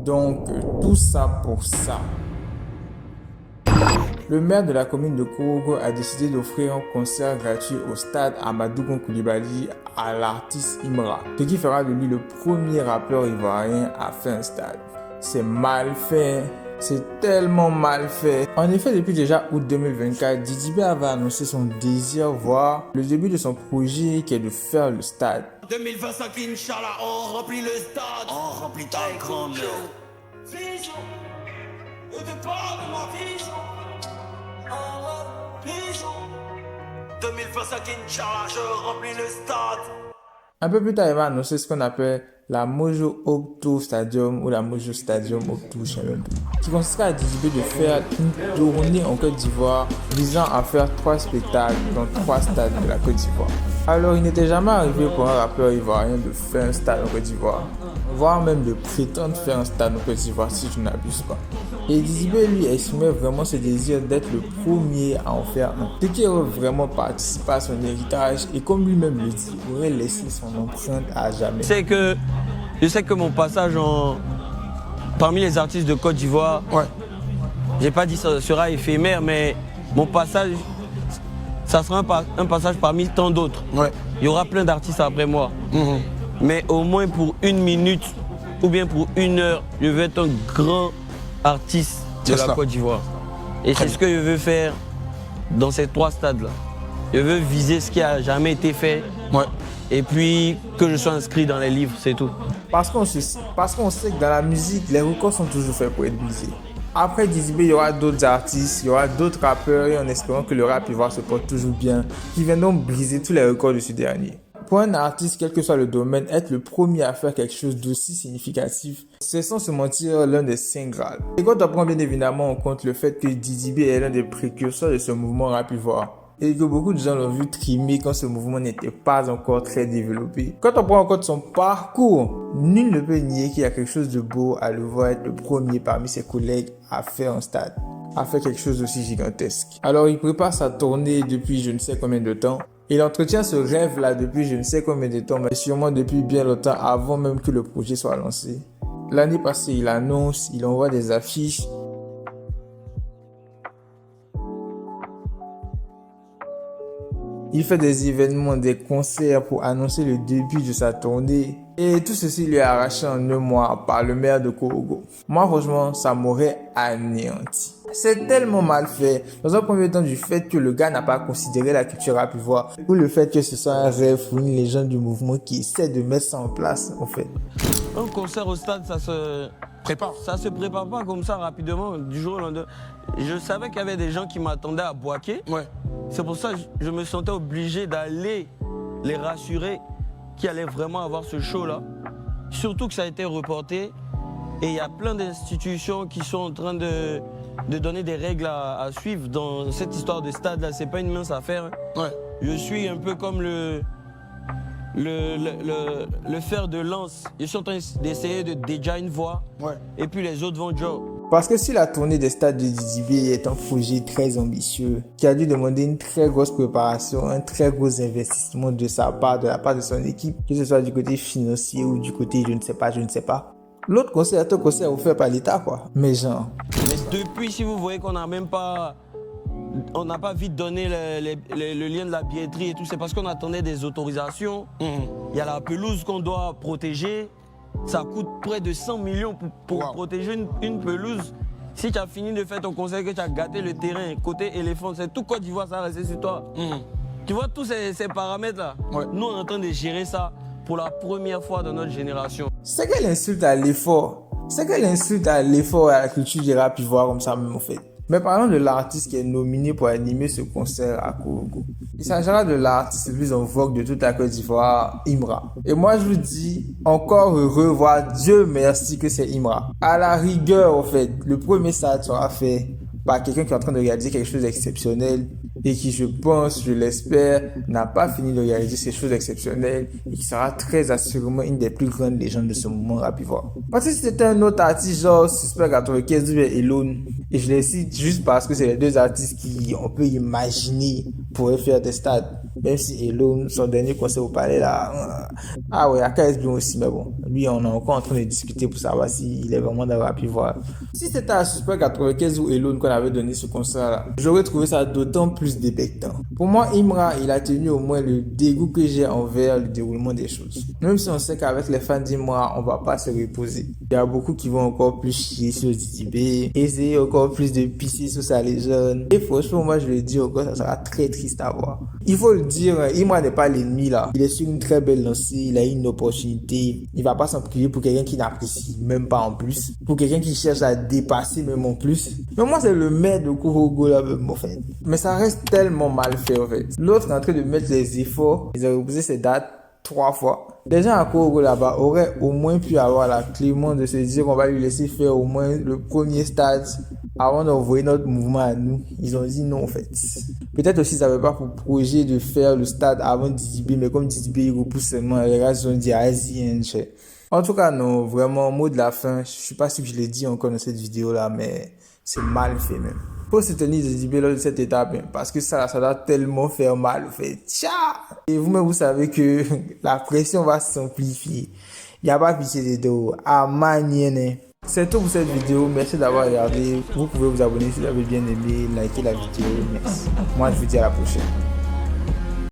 Donc, tout ça pour ça. Le maire de la commune de Korogo a décidé d'offrir un concert gratuit au stade Amadou Gon Coulibaly à l'artiste Imra, ce qui fera de lui le premier rappeur ivoirien à faire un stade. C'est mal fait, c'est tellement mal fait. En effet, depuis déjà août 2024, Didi B avait annoncé son désir, voire le début de son projet qui est de faire le stade. 2025, Inch'Allah, on remplit le stade, on remplit ta grand-mère. Vision, au départ de ma vision. 2025, Inch'Allah, je remplis le stade. Un peu plus tard, il va annoncer ce qu'on appelle la Mojo Opto Stadium ou la Mojo Stadium Opto, je sais même pas, qui consistera à Didi B de faire une tournée en Côte d'Ivoire visant à faire 3 spectacles dans 3 stades de la Côte d'Ivoire. Alors, il n'était jamais arrivé pour un rappeur ivoirien de faire un stade en Côte d'Ivoire, voire même de prétendre faire un stade en Côte d'Ivoire si je n'abuse pas. Et Didi B lui exprimait vraiment ce désir d'être le premier à en faire un. Ce qui aurait vraiment participé à son héritage et comme lui-même le dit, aurait laissé son empreinte à jamais. Je sais que mon passage parmi les artistes de Côte d'Ivoire, j'ai pas dit que ça sera éphémère, mais mon passage, ça sera un passage parmi tant d'autres. Il y aura plein d'artistes après moi. Mais au moins pour 1 minute ou bien pour 1 heure, je veux être un grand artiste de la Côte d'Ivoire. Et c'est ce que je veux faire dans ces 3 stades-là. Je veux viser ce qui a jamais été fait. Et puis que je sois inscrit dans les livres, c'est tout. Parce qu'on sait que dans la musique, les records sont toujours faits pour être brisés. Après Didi B, il y aura d'autres artistes, il y aura d'autres rappeurs et en espérant que le rap ivoire se porte toujours bien, qui viendront briser tous les records de ce dernier. Pour un artiste, quel que soit le domaine, être le premier à faire quelque chose d'aussi significatif, c'est sans se mentir l'un des saints Graal. Et quand on prend bien évidemment en compte le fait que Didi B est l'un des précurseurs de ce mouvement rap ivoire, et que beaucoup de gens l'ont vu trimer quand ce mouvement n'était pas encore très développé. Quand on prend en compte son parcours, nul ne peut nier qu'il y a quelque chose de beau à le voir être le premier parmi ses collègues à faire un stade, à faire quelque chose d'aussi gigantesque. Alors il prépare sa tournée depuis je ne sais combien de temps. Il entretient ce rêve-là depuis je ne sais combien de temps, mais sûrement depuis bien longtemps avant même que le projet soit lancé. L'année passée, il annonce, il envoie des affiches. Il fait des événements, des concerts pour annoncer le début de sa tournée. Et tout ceci lui est arraché en 1 mois par le maire de Korogo. Moi, franchement, ça m'aurait anéanti. C'est tellement mal fait. Dans un premier temps, du fait que le gars n'a pas considéré la culture rap ivoire, ou le fait que ce soit un rêve ou une légende du mouvement qui essaie de mettre ça en place, en fait. Un concert au stade, ça se prépare pas comme ça rapidement, du jour au lendemain. Je savais qu'il y avait des gens qui m'attendaient à Boaké. C'est pour ça que je me sentais obligé d'aller les rassurer qu'il allait vraiment avoir ce show-là. Surtout que ça a été reporté. Et il y a plein d'institutions qui sont en train de donner des règles à suivre dans cette histoire de stade-là. C'est pas une mince affaire. Je suis un peu comme le fer de lance. Je suis en train d'essayer de déjà une voix. Et puis les autres vont job. Parce que si la tournée des stades de Didi B est un projet très ambitieux, qui a dû demander une très grosse préparation, un très gros investissement de sa part, de la part de son équipe, que ce soit du côté financier ou du côté je ne sais pas. L'autre concert est un concert offert par l'État, quoi. Mais genre. Mais depuis, si vous voyez qu'on n'a pas vite donné le lien de la billetterie et tout, c'est parce qu'on attendait des autorisations. Il y a la pelouse qu'on doit protéger. Ça coûte près de 100 millions pour protéger une pelouse. Si tu as fini de faire ton concert, que tu as gâté le terrain, côté éléphant, c'est tout Côte d'Ivoire, ça va rester sur toi. Tu vois tous ces paramètres-là. Nous, on est en train de gérer ça pour la première fois dans notre génération. C'est quelle insulte à l'effort. C'est quelle insulte à l'effort et à la culture du rap ivoire comme ça même en fait. Mais parlons de l'artiste qui est nominé pour animer ce concert à Korogo. Il s'agira de l'artiste le plus en vogue de toute la Côte d'Ivoire, Imra. Et moi je vous dis, encore heureux, voire Dieu merci que c'est Imra. À la rigueur en fait, le premier stade sera fait par quelqu'un qui est en train de réaliser quelque chose d'exceptionnel et qui, je pense, je l'espère, n'a pas fini de réaliser ces choses exceptionnelles et qui sera très assurément une des plus grandes légendes de ce moment rap ivoire. Parce que si c'était un autre artiste genre Suspect 95 ou Elone, et je les cite juste parce que c'est les 2 artistes qui, on peut imaginer, pourraient faire des stades. Même si Elon, son dernier concert au palais là, ah ouais, Aka est bien aussi, mais bon, lui on est encore en train de discuter pour savoir s'il est vraiment dans Rap Ivoire. Si c'était à Super 95 ou Elon qu'on avait donné ce concert là, j'aurais trouvé ça d'autant plus débectant. Pour moi, Imra, il a tenu au moins le dégoût que j'ai envers le déroulement des choses. Même si on sait qu'avec les fans d'Imra, on va pas se reposer. Il y a beaucoup qui vont encore plus chier sur Didibé, essayer encore plus de pisser sur sa légende. Et franchement, moi je le dis encore, ça sera très triste à voir. Il faut le dire, Imra n'est pas l'ennemi là. Il est sur une très belle lancée, il a eu une opportunité. Il va pas s'en priver pour quelqu'un qui n'apprécie même pas en plus. Pour quelqu'un qui cherche à dépasser même en plus. Mais moi c'est le maître de Korogo là même en fait. Mais ça reste tellement mal fait en fait. L'autre est en train de mettre les efforts. Ils ont reposé ses dates 3 fois. Les gens à Korogo là-bas auraient au moins pu avoir la clémence de se dire qu'on va lui laisser faire au moins le premier stade avant d'envoyer notre mouvement à nous. Ils ont dit non en fait. Peut-être aussi ils n'avaient pas pour projet de faire le stade avant Didibé, mais comme Didibé il repousse seulement, les gars ils ont dit vas-y. En tout cas non, vraiment mot de la fin, je suis pas sûr que je l'ai dit encore dans cette vidéo là, mais c'est mal fait même. Faut se tenir Didibé lors de cette étape, hein, parce que ça doit tellement faire mal au fait. Tcha! Et vous-même vous savez que la pression va s'amplifier. Il n'y a pas pitié des dos. Ah manienne. C'est tout pour cette vidéo. Merci d'avoir regardé. Vous pouvez vous abonner si vous avez bien aimé, liker la vidéo. Merci. Moi je vous dis à la prochaine.